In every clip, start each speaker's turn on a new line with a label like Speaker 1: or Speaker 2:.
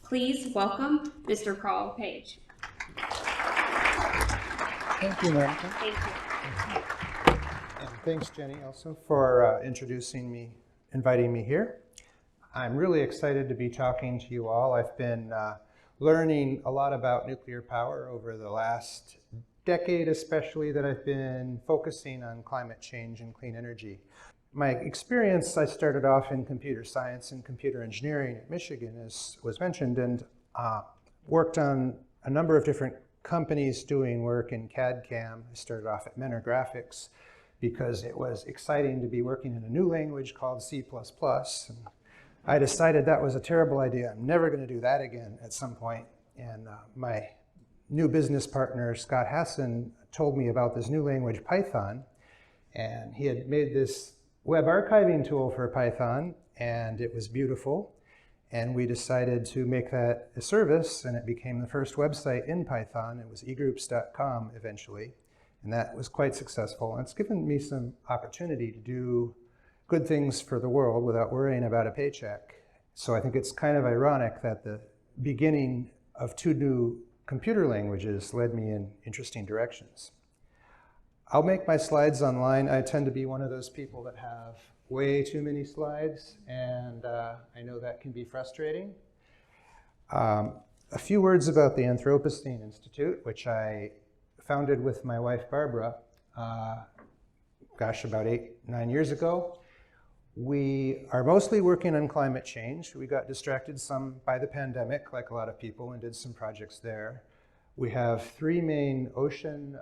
Speaker 1: Please welcome Mr. Carl Page.
Speaker 2: Thank you, Monica.
Speaker 1: Thank you.
Speaker 2: And thanks, Jenny, also for inviting me here. I'm really excited to be talking to you all. I've been learning a lot about nuclear power over the last decade, especially that I've been focusing on climate change and clean energy. My experience, I started off in computer science and computer engineering at Michigan, as was mentioned, and worked on a number of different companies doing work in CAD/CAM. I started off at Menor Graphics because it was exciting to be working in a new language called C++. And I decided that was a terrible idea. I'm never going to do that again at some point. And my new business partner, Scott Hassan, told me about this new language, Python. And he had made this web archiving tool for Python, and it was beautiful. And we decided to make that a service, and it became the first website in Python. It was eGroups.com eventually, and that was quite successful. And it's given me some opportunity to do good things for the world without worrying about a paycheck. So I think it's kind of ironic that the beginning of two new computer languages led me in interesting directions. I'll make my slides online. I tend to be one of those people that have way too many slides, and I know that can be frustrating. A few words about the Anthropocene Institute, which I founded with my wife, Barbara, about 8-9 years ago. We are mostly working on climate change. We got distracted some by the pandemic, like a lot of people, and did some projects there. We have 3 main ocean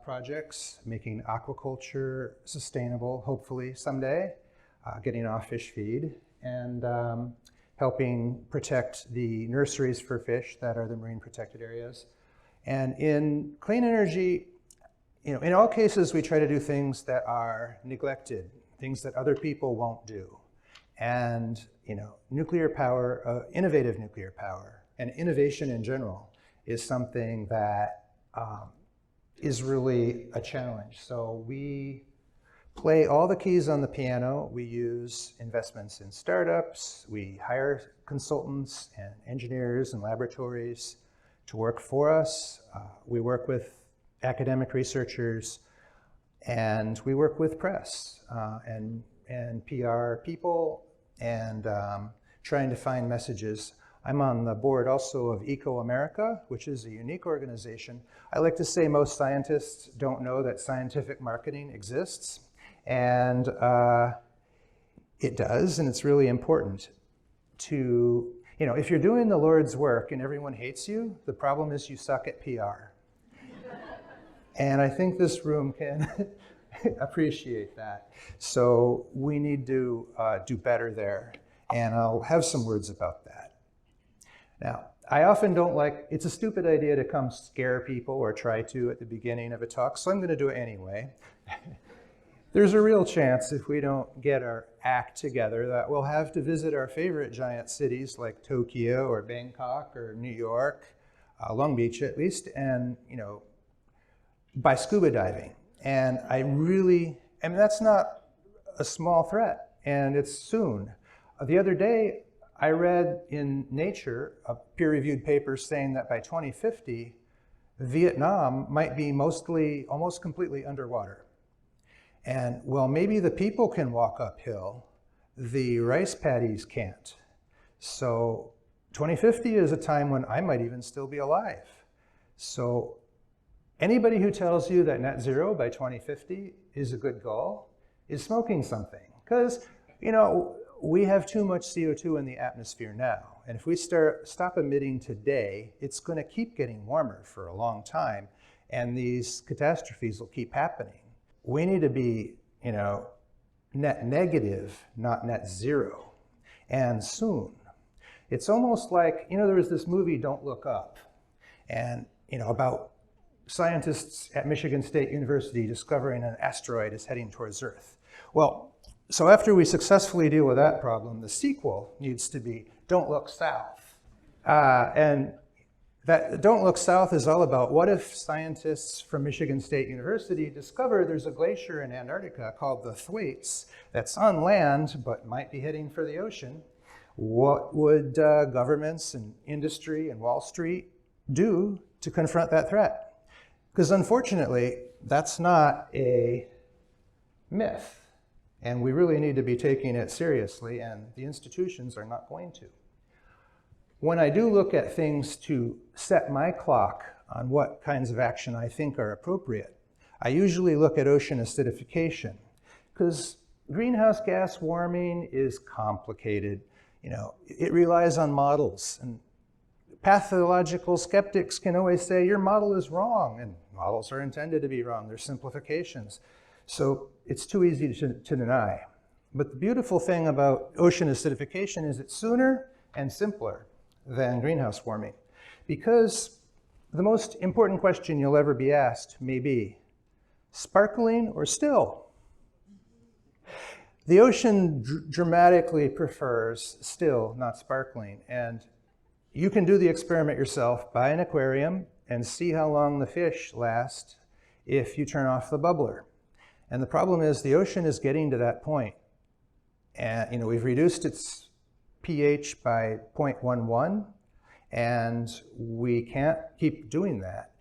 Speaker 2: projects, making aquaculture sustainable, hopefully someday, getting off fish feed, and helping protect the nurseries for fish that are the marine protected areas. And in clean energy, in all cases, we try to do things that are neglected, things that other people won't do. And nuclear power, innovative nuclear power, and innovation in general is something that is really a challenge. So we play all the keys on the piano. We use investments in startups. We hire consultants and engineers and laboratories to work for us. We work with academic researchers, and we work with press and PR people, and trying to find messages. I'm on the board also of Eco America, which is a unique organization. I like to say most scientists don't know that scientific marketing exists, and it does, and it's really important to, if you're doing the Lord's work and everyone hates you, the problem is you suck at PR. And I think this room can appreciate that. So we need to do better there, and I'll have some words about that. Now, I often don't like, it's a stupid idea to come scare people or try to at the beginning of a talk, so I'm going to do it anyway. There's a real chance if we don't get our act together that we'll have to visit our favorite giant cities like Tokyo or Bangkok or New York, Long Beach at least, and by scuba diving. And that's not a small threat, and it's soon. The other day, I read in Nature a peer-reviewed paper saying that by 2050, Vietnam might be almost completely underwater. And well, maybe the people can walk uphill, the rice paddies can't. So 2050 is a time when I might even still be alive. So anybody who tells you that net zero by 2050 is a good goal is smoking something. Because, we have too much CO2 in the atmosphere now. And if we stop emitting today, it's going to keep getting warmer for a long time. And these catastrophes will keep happening. We need to be, net negative, not net zero, and soon. It's almost like, there was this movie, Don't Look Up, and, about scientists at Michigan State University discovering an asteroid is heading towards Earth. Well, so after we successfully deal with that problem, the sequel needs to be Don't Look South. And that Don't Look South is all about what if scientists from Michigan State University discover there's a glacier in Antarctica called the Thwaites that's on land but might be heading for the ocean. What would governments and industry and Wall Street do to confront that threat? Because unfortunately, that's not a myth. And we really need to be taking it seriously, and the institutions are not going to. When I do look at things to set my clock on what kinds of action I think are appropriate, I usually look at ocean acidification, because greenhouse gas warming is complicated. It relies on models, and pathological skeptics can always say your model is wrong, and models are intended to be wrong. They're simplifications. So it's too easy to deny. But the beautiful thing about ocean acidification is it's sooner and simpler than greenhouse warming, because the most important question you'll ever be asked may be, sparkling or still? The ocean dramatically prefers still, not sparkling. And you can do the experiment yourself, buy an aquarium, and see how long the fish last if you turn off the bubbler. And the problem is the ocean is getting to that point. And we've reduced its pH by 0.11, and we can't keep doing that.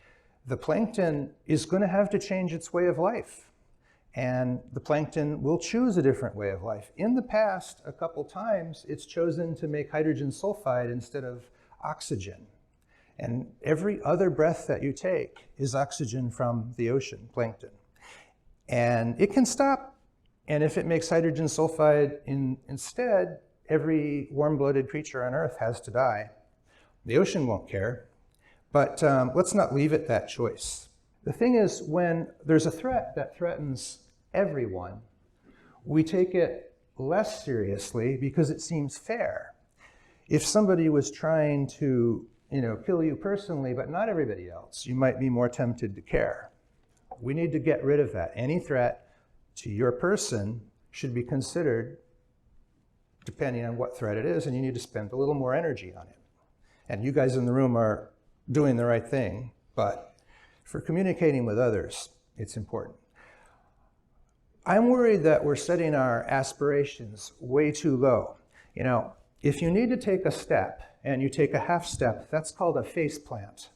Speaker 2: The plankton is going to have to change its way of life. And the plankton will choose a different way of life. In the past, a couple times, it's chosen to make hydrogen sulfide instead of oxygen. And every other breath that you take is oxygen from the ocean, plankton. And it can stop. And if it makes hydrogen sulfide instead, every warm-blooded creature on Earth has to die. The ocean won't care. But let's not leave it that choice. The thing is, when there's a threat that threatens everyone, we take it less seriously because it seems fair. If somebody was trying to, kill you personally, but not everybody else, you might be more tempted to care. We need to get rid of that. Any threat to your person should be considered depending on what threat it is, and you need to spend a little more energy on it. And you guys in the room are doing the right thing, but for communicating with others, it's important. I'm worried that we're setting our aspirations way too low. If you need to take a step and you take a half step, that's called a face plant.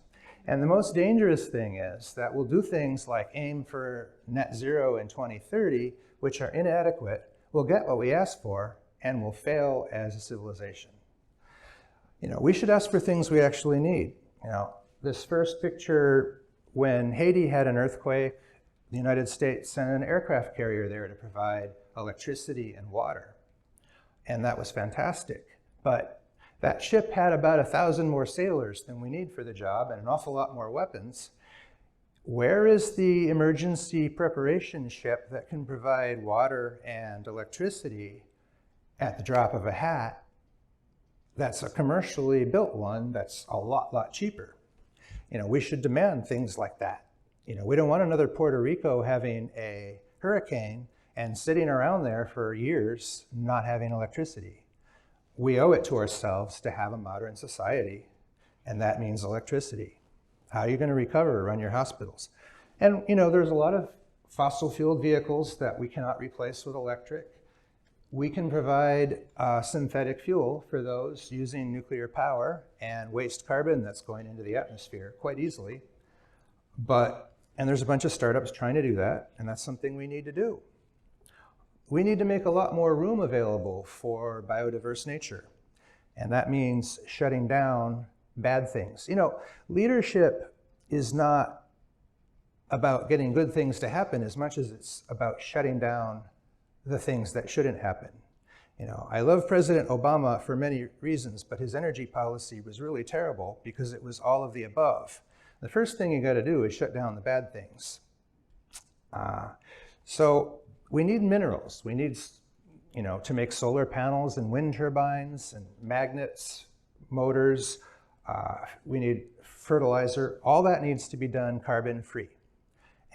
Speaker 2: And the most dangerous thing is that we'll do things like aim for net zero in 2030, which are inadequate. We'll get what we ask for, and we'll fail as a civilization. We should ask for things we actually need. This first picture, when Haiti had an earthquake, the United States sent an aircraft carrier there to provide electricity and water. And that was fantastic. But that ship had about 1,000 more sailors than we need for the job and an awful lot more weapons. Where is the emergency preparation ship that can provide water and electricity at the drop of a hat? That's a commercially built one that's a lot cheaper. We should demand things like that. We don't want another Puerto Rico having a hurricane and sitting around there for years not having electricity. We owe it to ourselves to have a modern society, and that means electricity. How are you going to recover or run your hospitals? And there's a lot of fossil fueled vehicles that we cannot replace with electric. We can provide synthetic fuel for those using nuclear power and waste carbon that's going into the atmosphere quite easily. And there's a bunch of startups trying to do that, and that's something we need to do. We need to make a lot more room available for biodiverse nature. And that means shutting down bad things. Leadership is not about getting good things to happen as much as it's about shutting down the things that shouldn't happen. I love President Obama for many reasons, but his energy policy was really terrible because it was all of the above. The first thing you got to do is shut down the bad things. So we need minerals. We need, to make solar panels and wind turbines and magnets, motors. We need fertilizer. All that needs to be done carbon-free.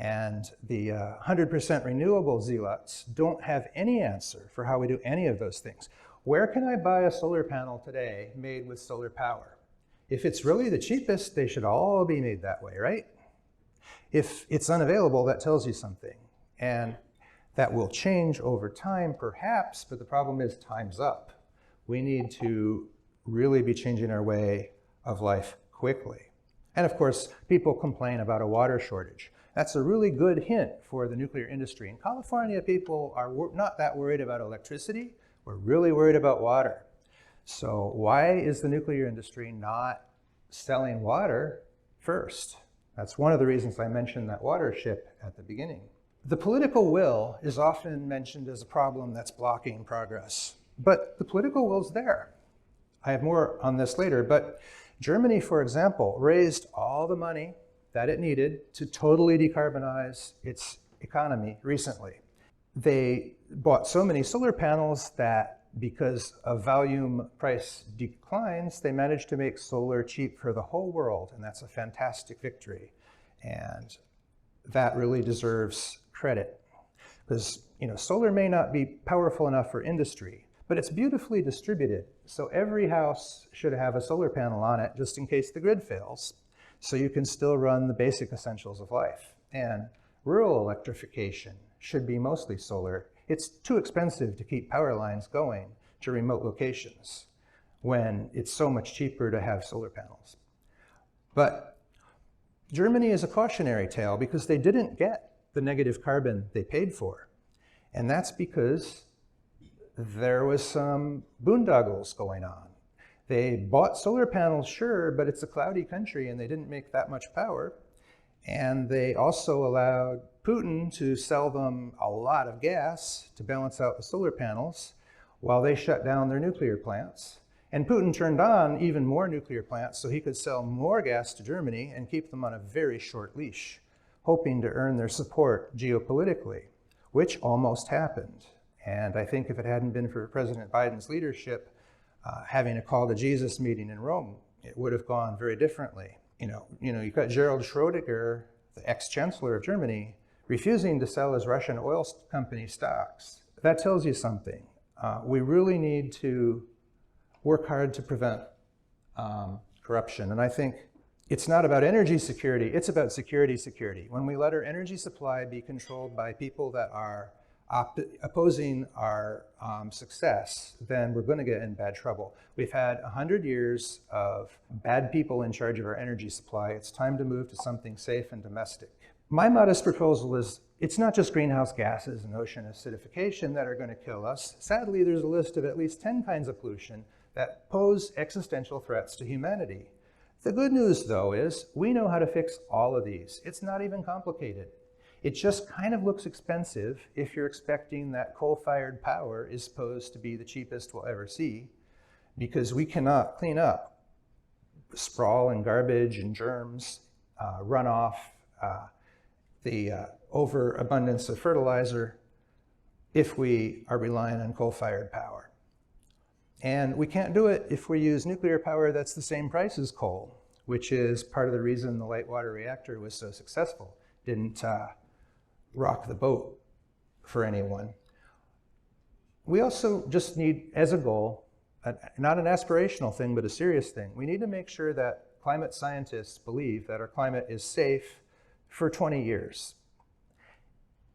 Speaker 2: And the 100% renewable zealots don't have any answer for how we do any of those things. Where can I buy a solar panel today made with solar power? If it's really the cheapest, they should all be made that way, right? If it's unavailable, that tells you something. And that will change over time, perhaps, but the problem is time's up. We need to really be changing our way of life quickly. And of course, people complain about a water shortage. That's a really good hint for the nuclear industry. In California, people are not that worried about electricity. We're really worried about water. So why is the nuclear industry not selling water first? That's one of the reasons I mentioned that water ship at the beginning. The political will is often mentioned as a problem that's blocking progress, but the political will's there. I have more on this later, but Germany, for example, raised all the money that it needed to totally decarbonize its economy recently. They bought so many solar panels that because of volume price declines, they managed to make solar cheap for the whole world, and that's a fantastic victory. And that really deserves credit, because solar may not be powerful enough for industry, but it's beautifully distributed. So every house should have a solar panel on it just in case the grid fails, so you can still run the basic essentials of life. And rural electrification should be mostly solar. It's too expensive to keep power lines going to remote locations when it's so much cheaper to have solar panels. But Germany is a cautionary tale because they didn't get the negative carbon they paid for. And that's because there was some boondoggles going on. They bought solar panels, sure, but it's a cloudy country and they didn't make that much power. And they also allowed Putin to sell them a lot of gas to balance out the solar panels while they shut down their nuclear plants. And Putin turned on even more nuclear plants so he could sell more gas to Germany and keep them on a very short leash, hoping to earn their support geopolitically, which almost happened. And I think if it hadn't been for President Biden's leadership, having a call to Jesus meeting in Rome, it would have gone very differently. You've got Gerald Schrödinger, the ex-chancellor of Germany, refusing to sell his Russian oil company stocks. That tells you something. We really need to work hard to prevent corruption. And I think it's not about energy security, it's about security. When we let our energy supply be controlled by people that are opposing our success, then we're going to get in bad trouble. We've had 100 years of bad people in charge of our energy supply. It's time to move to something safe and domestic. My modest proposal is, it's not just greenhouse gases and ocean acidification that are going to kill us. Sadly, there's a list of at least 10 kinds of pollution that pose existential threats to humanity. The good news, though, is we know how to fix all of these. It's not even complicated. It just kind of looks expensive if you're expecting that coal-fired power is supposed to be the cheapest we'll ever see, because we cannot clean up sprawl and garbage and germs, runoff, the overabundance of fertilizer if we are relying on coal-fired power. And we can't do it if we use nuclear power that's the same price as coal, which is part of the reason the light water reactor was so successful. Didn't rock the boat for anyone. We also just need, as a goal, not an aspirational thing, but a serious thing, we need to make sure that climate scientists believe that our climate is safe for 20 years.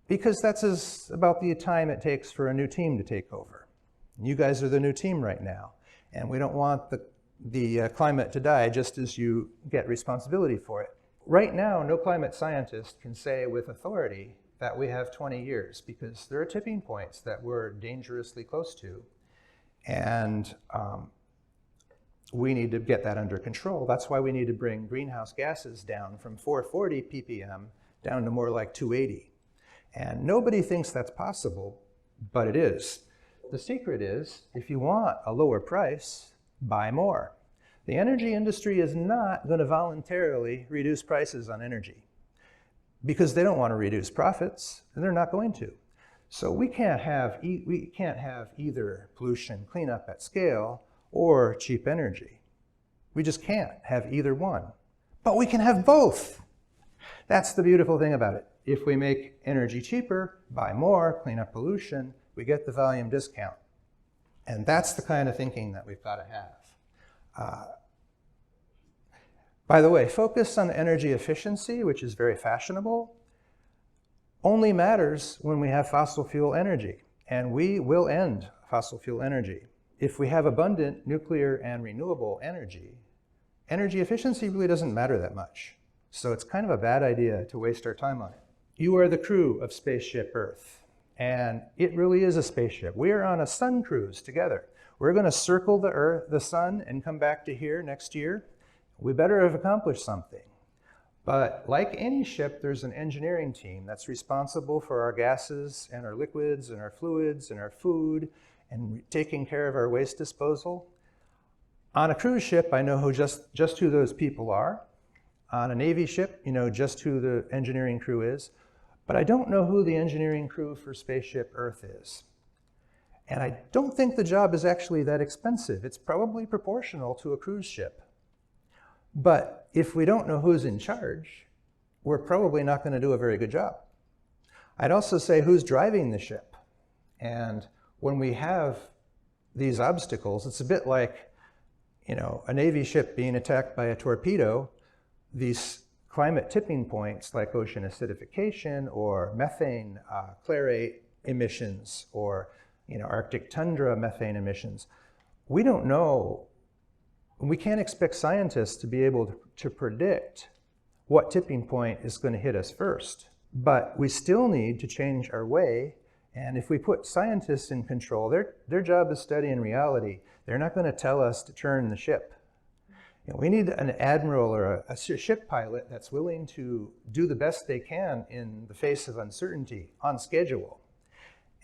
Speaker 2: Because that's about the time it takes for a new team to take over. You guys are the new team right now, and we don't want the climate to die just as you get responsibility for it. Right now, no climate scientist can say with authority that we have 20 years, because there are tipping points that we're dangerously close to, and we need to get that under control. That's why we need to bring greenhouse gases down from 440 ppm down to more like 280. And nobody thinks that's possible, but it is. The secret is, if you want a lower price, buy more. The energy industry is not going to voluntarily reduce prices on energy because they don't want to reduce profits, and they're not going to. So we can't have either pollution cleanup at scale or cheap energy. We just can't have either one. But we can have both. That's the beautiful thing about it. If we make energy cheaper, buy more, clean up pollution, we get the volume discount. And that's the kind of thinking that we've got to have. By the way, focus on energy efficiency, which is very fashionable, only matters when we have fossil fuel energy. And we will end fossil fuel energy. if we have abundant nuclear and renewable energy, energy efficiency really doesn't matter that much. So it's kind of a bad idea to waste our time on it. You are the crew of Spaceship Earth, and it really is a spaceship. We are on a sun cruise together. We're going to circle the sun and come back to here next year. We better have accomplished something. But like any ship, there's an engineering team that's responsible for our gases and our liquids and our fluids and our food and taking care of our waste disposal. On a cruise ship, I know just who those people are. On a Navy ship, you know just who the engineering crew is. But I don't know who the engineering crew for Spaceship Earth is. And I don't think the job is actually that expensive. It's probably proportional to a cruise ship. But if we don't know who's in charge, we're probably not going to do a very good job. I'd also say who's driving the ship. And when we have these obstacles, it's a bit like, you know, a Navy ship being attacked by a torpedo. These climate tipping points like ocean acidification or methane clarate emissions or Arctic tundra methane emissions. We don't know. We can't expect scientists to be able to predict what tipping point is going to hit us first. But we still need to change our way. And if we put scientists in control, their job is studying reality. They're not going to tell us to turn the ship. We need an admiral or a ship pilot that's willing to do the best they can in the face of uncertainty on schedule.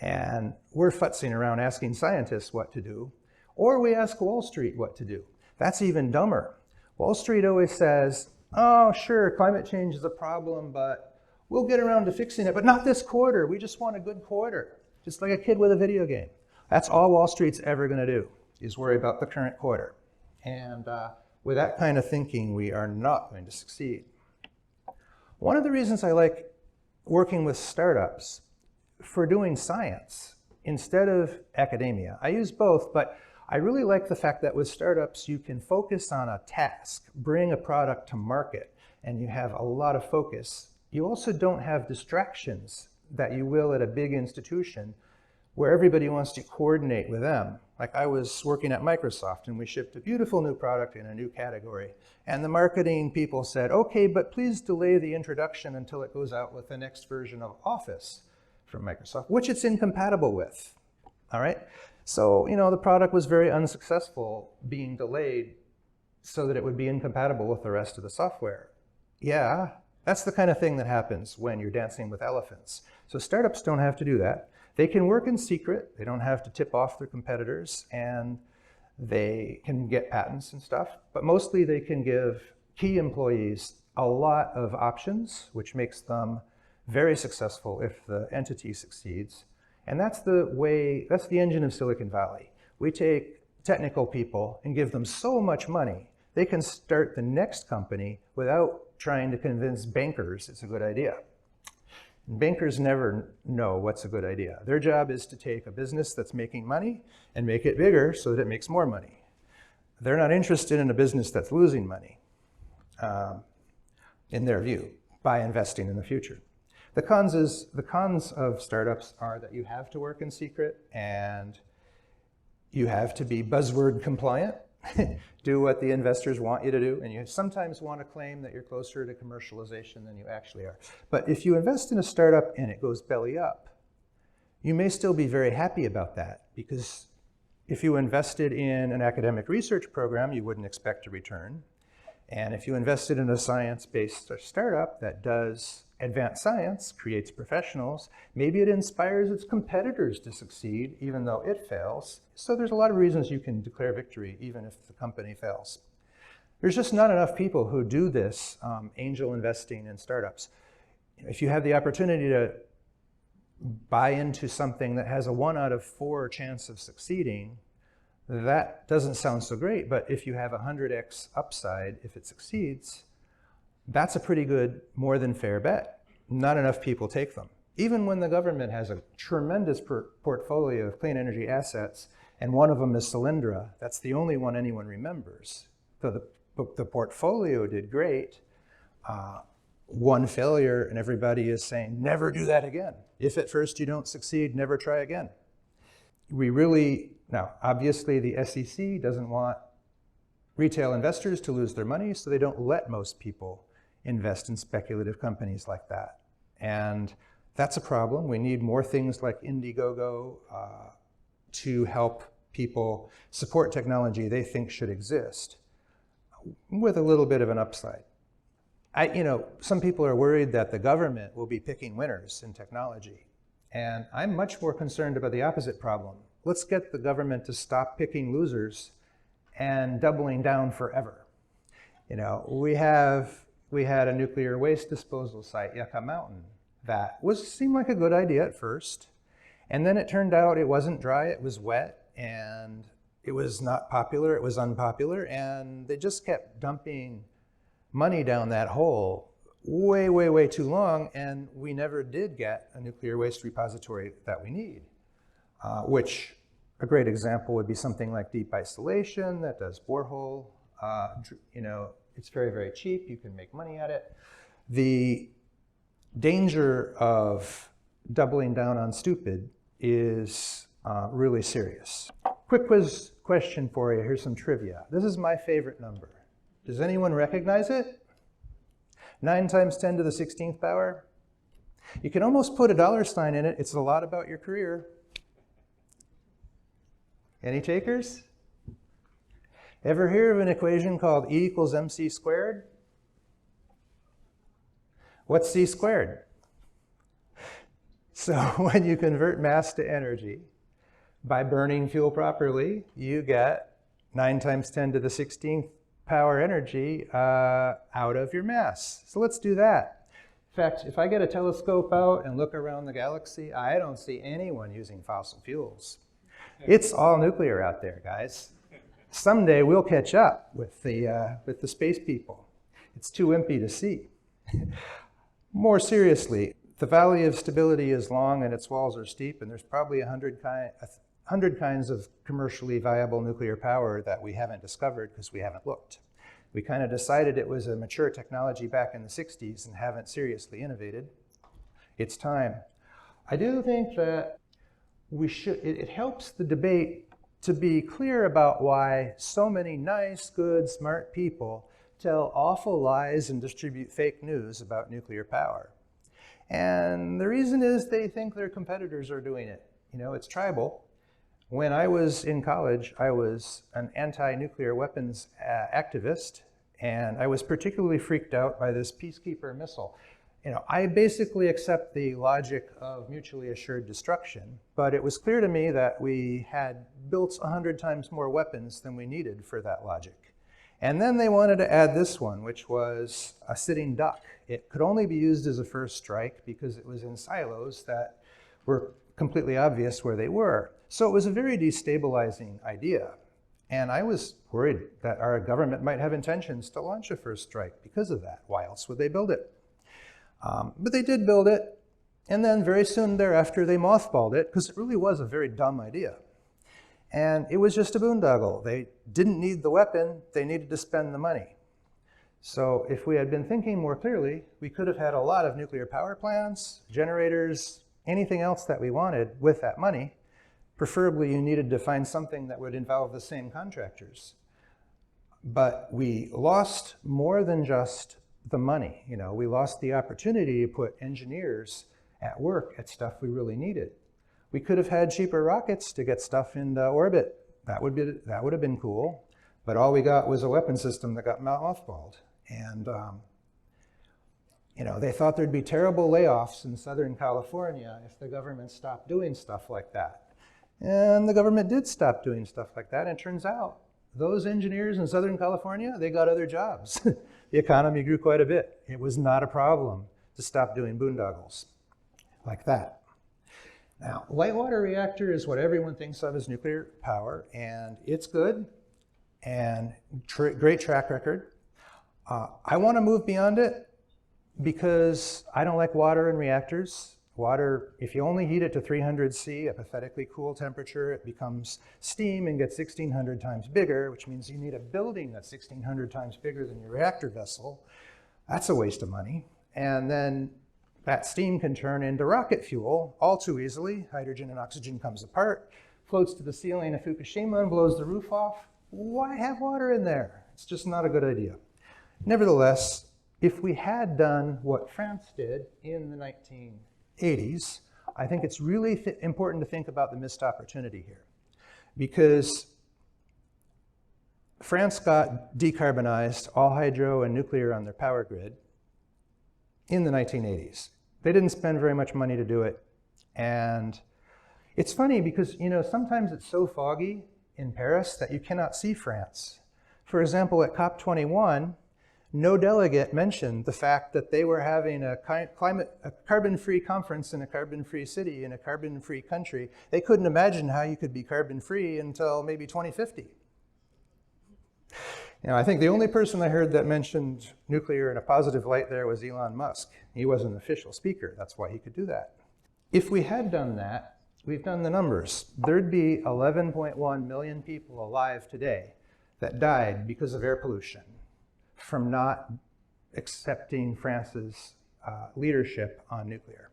Speaker 2: And we're futzing around asking scientists what to do, or we ask Wall Street what to do. That's even dumber. Wall Street always says, oh, sure, climate change is a problem, but we'll get around to fixing it, but not this quarter. We just want a good quarter, just like a kid with a video game. That's all Wall Street's ever going to do, is worry about the current quarter. And with that kind of thinking, we are not going to succeed. One of the reasons I like working with startups for doing science instead of academia, I use both, but I really like the fact that with startups, you can focus on a task, bring a product to market, and you have a lot of focus. You also don't have distractions that you will at a big institution where everybody wants to coordinate with them. Like I was working at Microsoft and we shipped a beautiful new product in a new category. And the marketing people said, okay, but please delay the introduction until it goes out with the next version of Office from Microsoft, which it's incompatible with, all right? So, the product was very unsuccessful being delayed so that it would be incompatible with the rest of the software. Yeah, that's the kind of thing that happens when you're dancing with elephants. So startups don't have to do that. They can work in secret. They don't have to tip off their competitors, and they can get patents and stuff. But mostly they can give key employees a lot of options, which makes them very successful if the entity succeeds. And that's the engine of Silicon Valley. We take technical people and give them so much money, they can start the next company without trying to convince bankers it's a good idea. Bankers never know what's a good idea. Their job is to take a business that's making money and make it bigger so that it makes more money. They're not interested in a business that's losing money, in their view, by investing in the future. The cons of startups are that you have to work in secret and you have to be buzzword compliant, do what the investors want you to do, and you sometimes want to claim that you're closer to commercialization than you actually are. But if you invest in a startup and it goes belly up, you may still be very happy about that, because if you invested in an academic research program, you wouldn't expect a return. And if you invested in a science-based startup that does advanced science, creates professionals, maybe it inspires its competitors to succeed even though it fails. So there's a lot of reasons you can declare victory even if the company fails. There's just not enough people who do this angel investing in startups. If you have the opportunity to buy into something that has a 1 out of 4 chance of succeeding, that doesn't sound so great, but if you have 100x upside if it succeeds, that's a pretty good, more than fair bet. Not enough people take them. Even when the government has a tremendous portfolio of clean energy assets, and one of them is Solyndra, that's the only one anyone remembers. So the portfolio did great. One failure, and everybody is saying, never do that again. If at first you don't succeed, never try again. Now, obviously the SEC doesn't want retail investors to lose their money, so they don't let most people invest in speculative companies like that. And that's a problem. We need more things like Indiegogo to help people support technology they think should exist, with a little bit of an upside. Some people are worried that the government will be picking winners in technology. And I'm much more concerned about the opposite problem. Let's get the government to stop picking losers and doubling down forever. We had a nuclear waste disposal site, Yucca Mountain, that seemed like a good idea at first. And then it turned out it wasn't dry, it was wet, and it was not popular, it was unpopular, and they just kept dumping money down that hole way, way, way too long, and we never did get a nuclear waste repository that we need, which a great example would be something like deep isolation that does borehole. It's very, very cheap, you can make money at it. The danger of doubling down on stupid is really serious. Quick quiz question for you. Here's some trivia. This is my favorite number. Does anyone recognize it? 9 times 10 to the 16th power. You can almost put a dollar sign in it. It's a lot about your career. Any takers? Ever hear of an equation called E equals mc squared? What's c squared? So when you convert mass to energy by burning fuel properly, you get 9 times 10 to the 16th power energy out of your mass. So let's do that. In fact, if I get a telescope out and look around the galaxy, I don't see anyone using fossil fuels. It's all nuclear out there, guys. Someday we'll catch up with the space people. It's too empty to see. More seriously, the valley of stability is long and its walls are steep, and there's probably 100 kinds of commercially viable nuclear power that we haven't discovered because we haven't looked. We kind of decided it was a mature technology back in the 60s and haven't seriously innovated. It's time. I do think that it helps the debate to be clear about why so many nice, good, smart people tell awful lies and distribute fake news about nuclear power. And the reason is they think their competitors are doing it. It's tribal. When I was in college, I was an anti-nuclear weapons activist, and I was particularly freaked out by this peacekeeper missile. I basically accept the logic of mutually assured destruction, but it was clear to me that we had built 100 times more weapons than we needed for that logic. And then they wanted to add this one, which was a sitting duck. It could only be used as a first strike because it was in silos that were completely obvious where they were. So it was a very destabilizing idea. And I was worried that our government might have intentions to launch a first strike because of that. Why else would they build it? But they did build it, and then very soon thereafter they mothballed it because it really was a very dumb idea. And it was just a boondoggle. They didn't need the weapon, they needed to spend the money. So if we had been thinking more clearly, we could have had a lot of nuclear power plants, generators, anything else that we wanted with that money. Preferably you needed to find something that would involve the same contractors. But we lost more than just the money. We lost the opportunity to put engineers at work at stuff we really needed. We could have had cheaper rockets to get stuff into orbit. That would have been cool. But all we got was a weapon system that got mothballed. And they thought there'd be terrible layoffs in Southern California if the government stopped doing stuff like that. And the government did stop doing stuff like that. And it turns out those engineers in Southern California, they got other jobs. The economy grew quite a bit. It was not a problem to stop doing boondoggles like that. Now, light water reactor is what everyone thinks of as nuclear power, and it's good and great track record. I want to move beyond it because I don't like water in reactors. Water, if you only heat it to 300 C, a pathetically cool temperature, it becomes steam and gets 1,600 times bigger, which means you need a building that's 1,600 times bigger than your reactor vessel. That's a waste of money. And then that steam can turn into rocket fuel all too easily. Hydrogen and oxygen comes apart, floats to the ceiling of Fukushima and blows the roof off. Why have water in there? It's just not a good idea. Nevertheless, if we had done what France did in the 1980s, I think it's really important to think about the missed opportunity here. Because France got decarbonized, all hydro and nuclear on their power grid in the 1980s. They didn't spend very much money to do it. And it's funny because, sometimes it's so foggy in Paris that you cannot see France. For example, at COP21, no delegate mentioned the fact that they were having a carbon-free conference in a carbon-free city in a carbon-free country. They couldn't imagine how you could be carbon-free until maybe 2050. I think the only person I heard that mentioned nuclear in a positive light there was Elon Musk. He was an official speaker. That's why he could do that. If we had done that, we've done the numbers. There'd be 11.1 million people alive today that died because of air pollution from not accepting France's leadership on nuclear.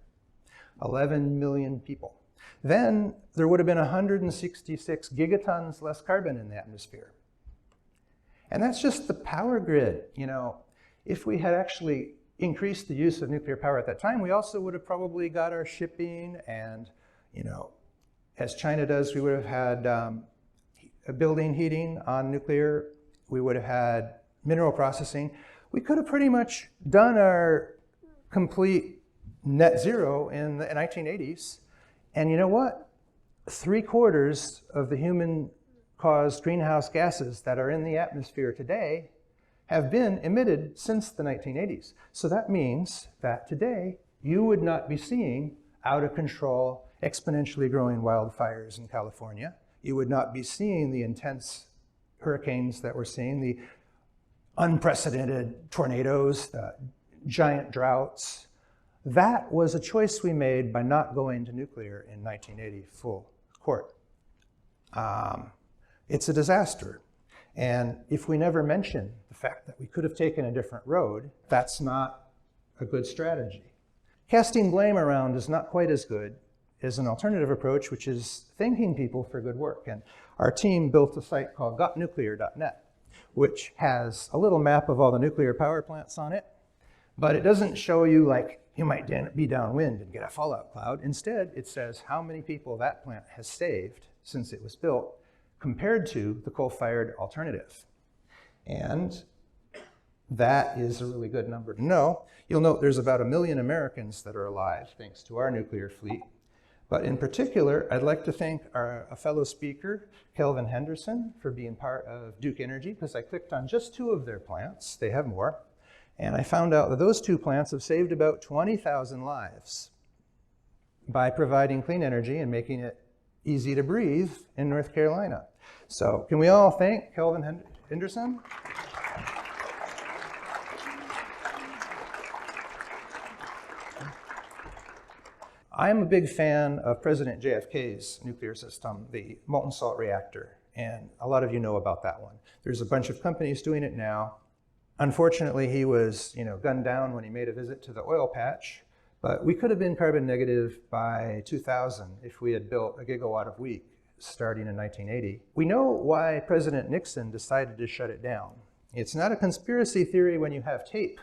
Speaker 2: 11 million people. Then there would have been 166 gigatons less carbon in the atmosphere. And that's just the power grid. If we had actually increased the use of nuclear power at that time, we also would have probably got our shipping and, as China does, we would have had building heating on nuclear. We would have had mineral processing. We could have pretty much done our complete net zero in the 1980s. And you know what? 3/4 of the human-caused greenhouse gases that are in the atmosphere today have been emitted since the 1980s. So that means that today you would not be seeing out of control, exponentially growing wildfires in California. You would not be seeing the intense hurricanes that we're seeing, the unprecedented tornadoes, the giant droughts. That was a choice we made by not going to nuclear in 1980 full court. It's a disaster. And if we never mention the fact that we could have taken a different road, that's not a good strategy. Casting blame around is not quite as good as an alternative approach, which is thanking people for good work. And our team built a site called gotnuclear.net, which has a little map of all the nuclear power plants on it, but it doesn't show you like you might be downwind and get a fallout cloud. Instead, it says how many people that plant has saved since it was built compared to the coal-fired alternative. And that is a really good number to know. You'll note there's about 1 million Americans that are alive thanks to our nuclear fleet. But in particular, I'd like to thank a fellow speaker, Kelvin Henderson, for being part of Duke Energy, because I clicked on just 2 of their plants. They have more. And I found out that those 2 plants have saved about 20,000 lives by providing clean energy and making it easy to breathe in North Carolina. So can we all thank Kelvin Henderson? I'm a big fan of President JFK's nuclear system, the molten salt reactor, and a lot of you know about that one. There's a bunch of companies doing it now. Unfortunately, he was gunned down when he made a visit to the oil patch, but we could have been carbon negative by 2000 if we had built a gigawatt a week starting in 1980. We know why President Nixon decided to shut it down. It's not a conspiracy theory when you have tape.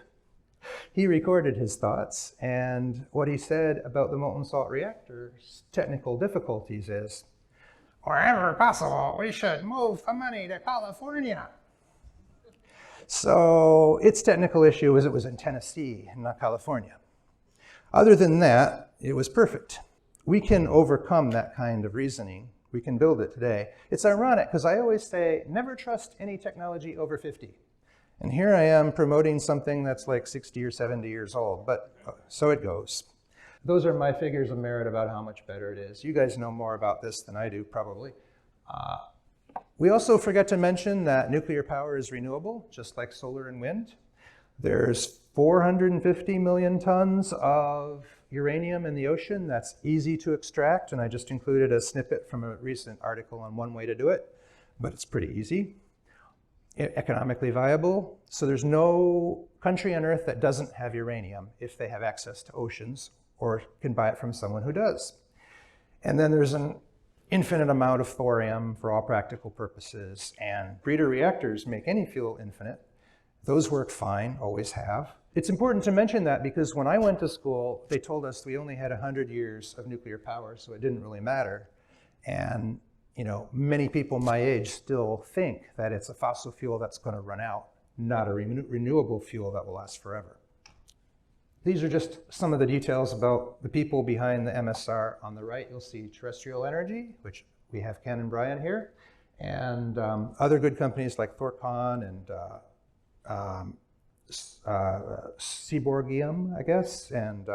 Speaker 2: He recorded his thoughts, and what he said about the molten salt reactor's technical difficulties is, wherever possible, we should move the money to California. So its technical issue was it was in Tennessee and not California. Other than that, it was perfect. We can overcome that kind of reasoning. We can build it today. It's ironic because I always say, never trust any technology over 50. And here I am promoting something that's like 60 or 70 years old, but so it goes. Those are my figures of merit about how much better it is. You guys know more about this than I do, probably. We also forget to mention that nuclear power is renewable, just like solar and wind. There's 450 million tons of uranium in the ocean that's easy to extract, and I just included a snippet from a recent article on one way to do it, but it's pretty easy. Economically viable. So there's no country on Earth that doesn't have uranium if they have access to oceans or can buy it from someone who does. And then there's an infinite amount of thorium for all practical purposes, and breeder reactors make any fuel infinite. Those work fine, always have. It's important to mention that because when I went to school, they told us we only had 100 years of nuclear power, so it didn't really matter. And many people my age still think that it's a fossil fuel that's going to run out, not a renewable fuel that will last forever. These are just some of the details about the people behind the MSR. On the right, you'll see terrestrial energy, which we have Ken and Brian here, and other good companies like Thorcon and Seaborgium, I guess, and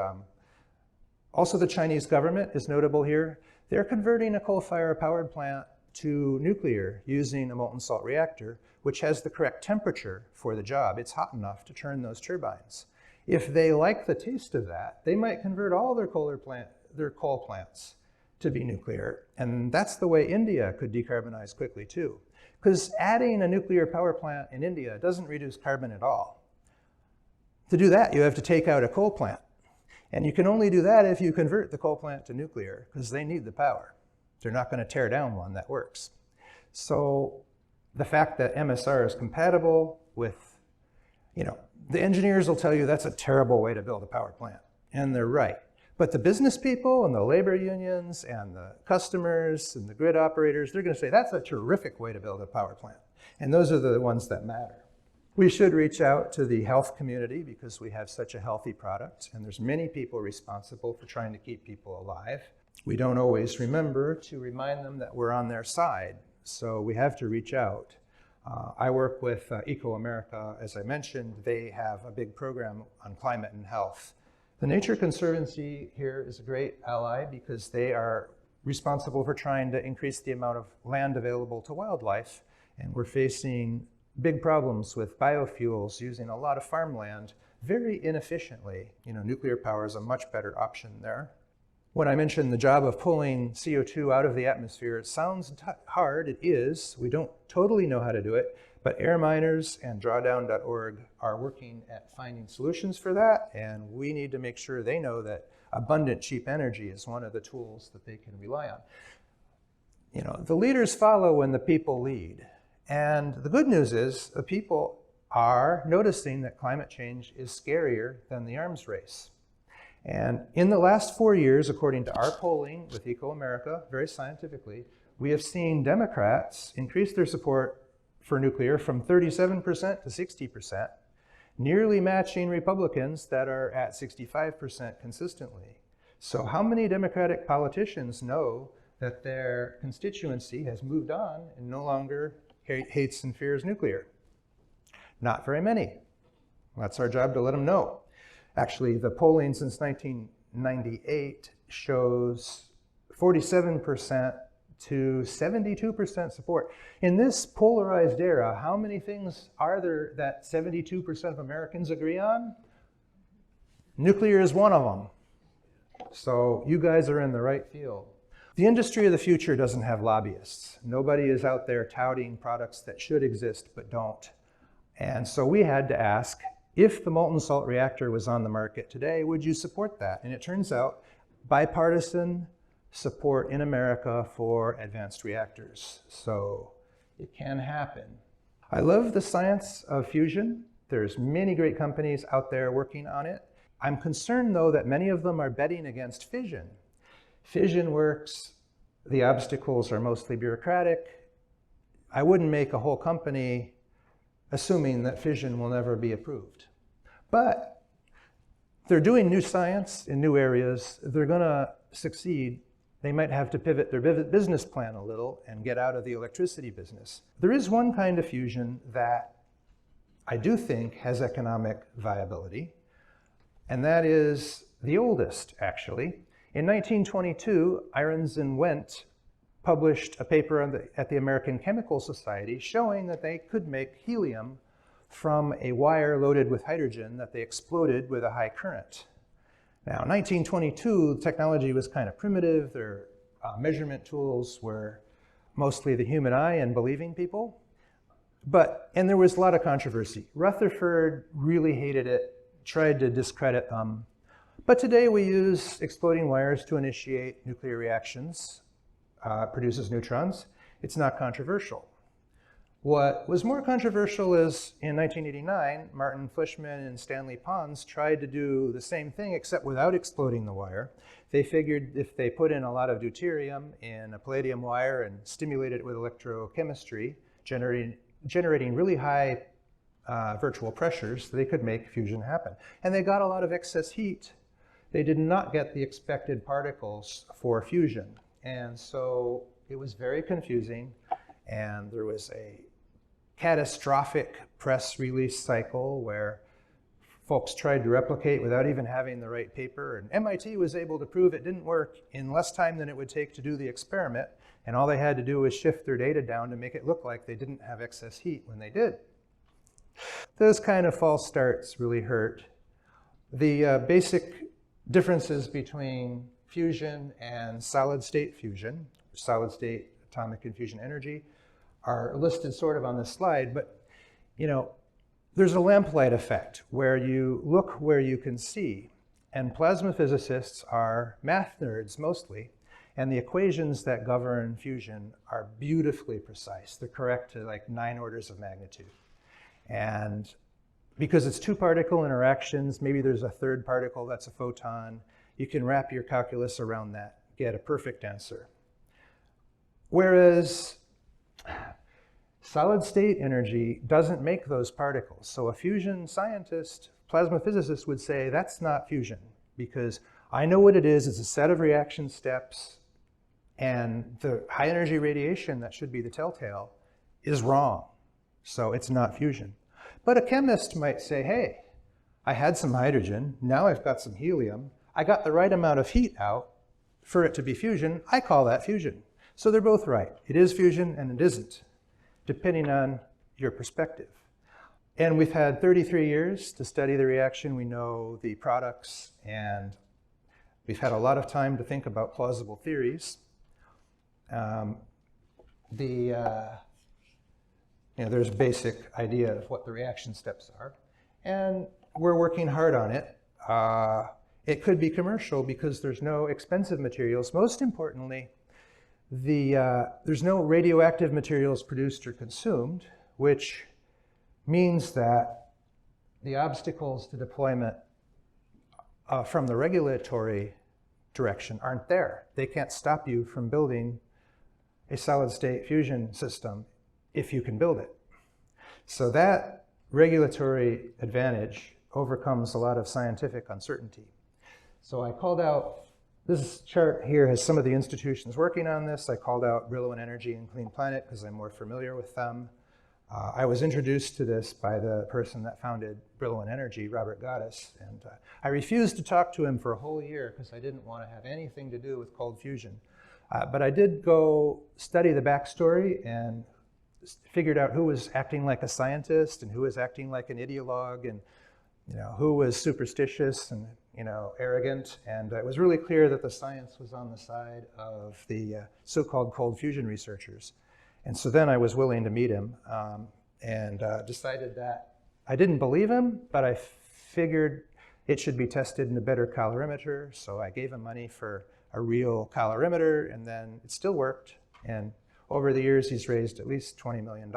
Speaker 2: also the Chinese government is notable here. They're converting a coal-fired power plant to nuclear using a molten salt reactor, which has the correct temperature for the job. It's hot enough to turn those turbines. If they like the taste of that, they might convert all their coal plants to be nuclear. And that's the way India could decarbonize quickly too. Because adding a nuclear power plant in India doesn't reduce carbon at all. To do that, you have to take out a coal plant. And you can only do that if you convert the coal plant to nuclear, because they need the power. They're not going to tear down one that works. So the fact that MSR is compatible with, the engineers will tell you that's a terrible way to build a power plant. And they're right. But the business people and the labor unions and the customers and the grid operators, they're going to say that's a terrific way to build a power plant. And those are the ones that matter. We should reach out to the health community because we have such a healthy product, and there's many people responsible for trying to keep people alive. We don't always remember to remind them that we're on their side, so we have to reach out. I work with Eco America, as I mentioned. They have a big program on climate and health. The Nature Conservancy here is a great ally because they are responsible for trying to increase the amount of land available to wildlife, and we're facing big problems with biofuels using a lot of farmland very inefficiently. Nuclear power is a much better option there. When I mentioned the job of pulling CO2 out of the atmosphere, it sounds hard. It is. We don't totally know how to do it, but air miners and drawdown.org are working at finding solutions for that, and we need to make sure they know that abundant, cheap energy is one of the tools that they can rely on. The leaders follow when the people lead. And the good news is the people are noticing that climate change is scarier than the arms race. And in the last 4 years, according to our polling with Eco America, very scientifically, we have seen Democrats increase their support for nuclear from 37% to 60%, nearly matching Republicans that are at 65% consistently. So how many Democratic politicians know that their constituency has moved on and no longer hates and fears nuclear? Not very many. That's our job to let them know. Actually, the polling since 1998 shows 47% to 72% support. In this polarized era, how many things are there that 72% of Americans agree on? Nuclear is one of them. So you guys are in the right field. The industry of the future doesn't have lobbyists. Nobody is out there touting products that should exist but don't. And so we had to ask, if the molten salt reactor was on the market today, would you support that? And it turns out bipartisan support in America for advanced reactors. So it can happen. I love the science of fusion. There's many great companies out there working on it. I'm concerned, though, that many of them are betting against fission. Fission works, the obstacles are mostly bureaucratic. I wouldn't make a whole company assuming that fission will never be approved. But they're doing new science in new areas. They're going to succeed. They might have to pivot their business plan a little and get out of the electricity business. There is one kind of fusion that I do think has economic viability, and that is the oldest, actually. In 1922, Irons and Wendt published a paper at the American Chemical Society showing that they could make helium from a wire loaded with hydrogen that they exploded with a high current. Now, 1922, the technology was kind of primitive. Their measurement tools were mostly the human eye and believing people. And there was a lot of controversy. Rutherford really hated it, tried to discredit them. But today we use exploding wires to initiate nuclear reactions. produces neutrons. It's not controversial. What was more controversial is in 1989, Martin Fleischmann and Stanley Pons tried to do the same thing except without exploding the wire. They figured if they put in a lot of deuterium in a palladium wire and stimulated it with electrochemistry, generating really high virtual pressures, they could make fusion happen. And they got a lot of excess heat. They did not get the expected particles for fusion. And so it was very confusing. And there was a catastrophic press release cycle where folks tried to replicate without even having the right paper. And MIT was able to prove it didn't work in less time than it would take to do the experiment. And all they had to do was shift their data down to make it look like they didn't have excess heat when they did. Those kind of false starts really hurt. The basic differences between fusion and solid state fusion, solid state atomic and fusion energy, are listed sort of on this slide, but there's a lamplight effect where you look where you can see, and plasma physicists are math nerds mostly, and the equations that govern fusion are beautifully precise. They're correct to like 9 orders of magnitude. And because it's 2 particle interactions, maybe there's a third particle that's a photon, you can wrap your calculus around that, get a perfect answer. Whereas solid state energy doesn't make those particles. So a fusion scientist, plasma physicist would say that's not fusion because I know what it is. It's a set of reaction steps, and the high energy radiation that should be the telltale is wrong. So it's not fusion. But a chemist might say, hey, I had some hydrogen, now I've got some helium, I got the right amount of heat out for it to be fusion, I call that fusion. So they're both right. It is fusion and it isn't, depending on your perspective. And we've had 33 years to study the reaction. We know the products, and we've had a lot of time to think about plausible theories. There's a basic idea of what the reaction steps are, and we're working hard on it. It could be commercial because there's no expensive materials. Most importantly, there's no radioactive materials produced or consumed, which means that the obstacles to deployment from the regulatory direction aren't there. They can't stop you from building a solid state fusion system if you can build it. So that regulatory advantage overcomes a lot of scientific uncertainty. So I called out, this chart here has some of the institutions working on this. I called out Brillouin Energy and Clean Planet because I'm more familiar with them. I was introduced to this by the person that founded Brillouin Energy, Robert Gaddis, and I refused to talk to him for a whole year because I didn't want to have anything to do with cold fusion. But I did go study the backstory and figured out who was acting like a scientist and who was acting like an ideologue, and who was superstitious and arrogant. And it was really clear that the science was on the side of the so-called cold fusion researchers. And so then I was willing to meet him and decided that I didn't believe him, but I figured it should be tested in a better calorimeter. So I gave him money for a real calorimeter, and then it still worked. And over the years, he's raised at least $20 million.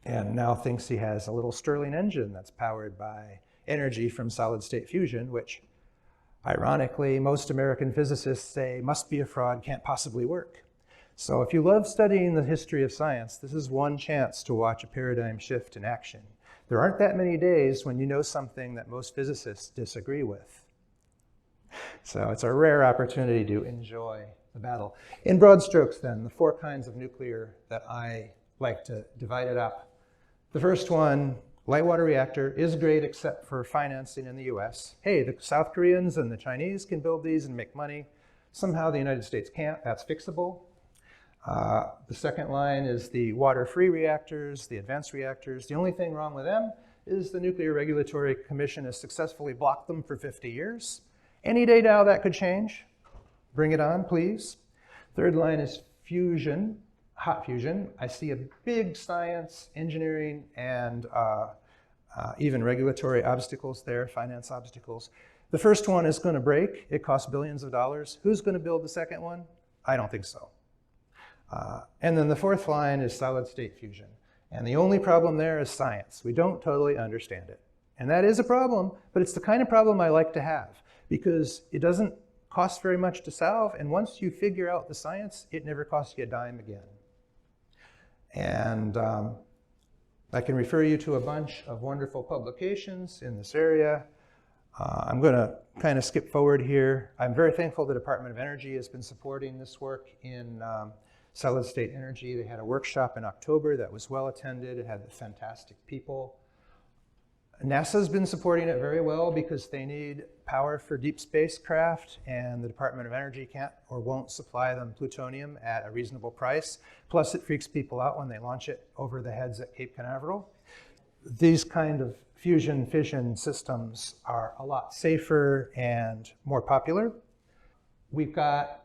Speaker 2: And now thinks he has a little Stirling engine that's powered by energy from solid state fusion, which ironically, most American physicists say must be a fraud, can't possibly work. So if you love studying the history of science, this is one chance to watch a paradigm shift in action. There aren't that many days when you know something that most physicists disagree with. So it's a rare opportunity to enjoy the battle. In broad strokes then, the 4 kinds of nuclear that I like to divide it up. The first one, light water reactor, is great except for financing in the US. Hey, the South Koreans and the Chinese can build these and make money. Somehow the United States can't. That's fixable. The second line is the water-free reactors, the advanced reactors. The only thing wrong with them is the Nuclear Regulatory Commission has successfully blocked them for 50 years. Any day now that could change. Bring it on, please. Third line is fusion, hot fusion. I see a big science, engineering, and even regulatory obstacles there, finance obstacles. The first one is going to break. It costs billions of dollars. Who's going to build the second one? I don't think so. And then the fourth line is solid state fusion. And the only problem there is science. We don't totally understand it. And that is a problem, but it's the kind of problem I like to have because it doesn't cost very much to solve. And once you figure out the science, it never costs you a dime again. And I can refer you to a bunch of wonderful publications in this area. I'm going to kind of skip forward here. I'm very thankful the Department of Energy has been supporting this work in solid state energy. They had a workshop in October that was well attended. It had fantastic people. NASA's been supporting it very well because they need power for deep spacecraft, and the Department of Energy can't or won't supply them plutonium at a reasonable price. Plus, it freaks people out when they launch it over the heads at Cape Canaveral. These kind of fusion fission systems are a lot safer and more popular. We've got,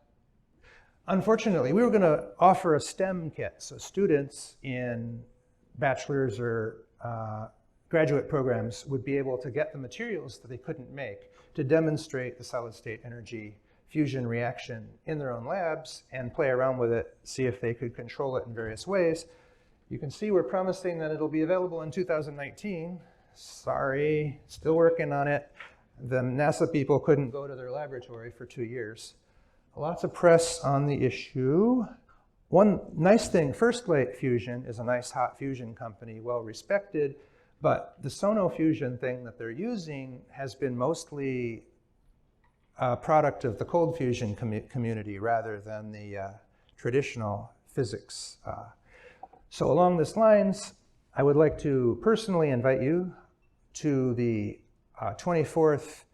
Speaker 2: unfortunately, we were going to offer a STEM kit, so students in bachelor's or graduate programs would be able to get the materials that they couldn't make to demonstrate the solid state energy fusion reaction in their own labs and play around with it, see if they could control it in various ways. You can see we're promising that it'll be available in 2019. Sorry, still working on it. The NASA people couldn't go to their laboratory for 2 years. Lots of press on the issue. One nice thing, First Light Fusion is a nice hot fusion company, well respected, but the sono-fusion thing that they're using has been mostly a product of the cold fusion community rather than the traditional physics. So along these lines, I would like to personally invite you to the 24th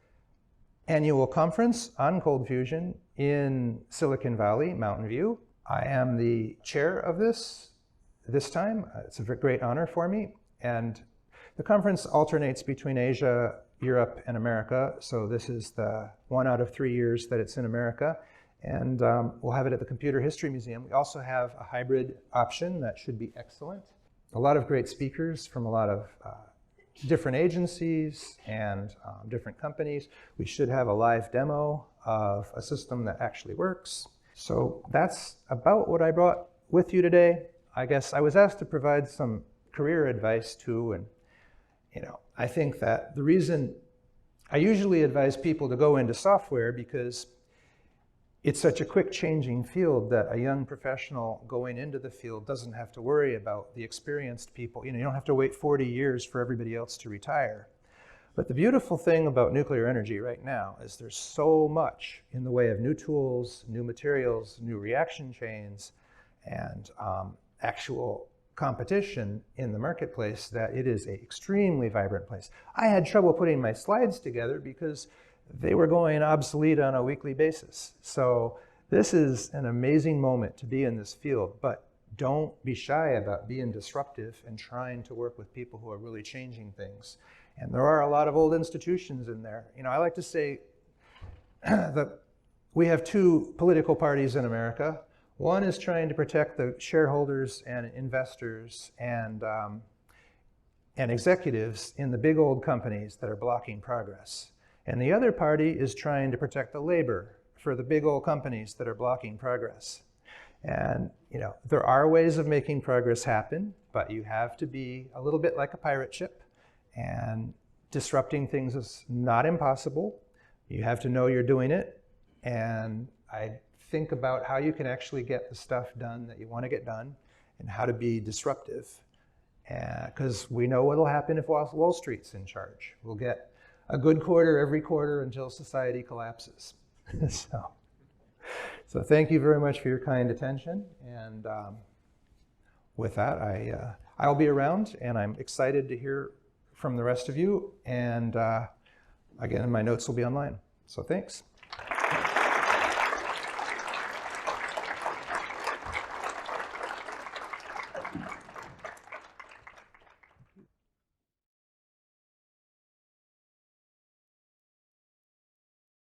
Speaker 2: annual conference on cold fusion in Silicon Valley, Mountain View. I am the chair of this time. It's a great honor for me. And the conference alternates between Asia, Europe, and America. So this is the 1 out of 3 years that it's in America. And we'll have it at the Computer History Museum. We also have a hybrid option that should be excellent. A lot of great speakers from a lot of different agencies and different companies. We should have a live demo of a system that actually works. So that's about what I brought with you today. I guess I was asked to provide some career advice too, and I think that the reason I usually advise people to go into software because it's such a quick changing field that a young professional going into the field doesn't have to worry about the experienced people. You don't have to wait 40 years for everybody else to retire. But the beautiful thing about nuclear energy right now is there's so much in the way of new tools, new materials, new reaction chains, and actual competition in the marketplace that it is an extremely vibrant place. I had trouble putting my slides together because they were going obsolete on a weekly basis. So this is an amazing moment to be in this field, but don't be shy about being disruptive and trying to work with people who are really changing things. And there are a lot of old institutions in there. I like to say that we have 2 political parties in America. One is trying to protect the shareholders and investors and executives in the big old companies that are blocking progress. And the other party is trying to protect the labor for the big old companies that are blocking progress. And there are ways of making progress happen, but you have to be a little bit like a pirate ship. And disrupting things is not impossible. You have to know you're doing it. And I think about how you can actually get the stuff done that you want to get done and how to be disruptive. Because we know what'll happen if Wall Street's in charge. We'll get a good quarter every quarter until society collapses. So thank you very much for your kind attention. And with that, I'll be around, and I'm excited to hear from the rest of you. And again, my notes will be online. So thanks.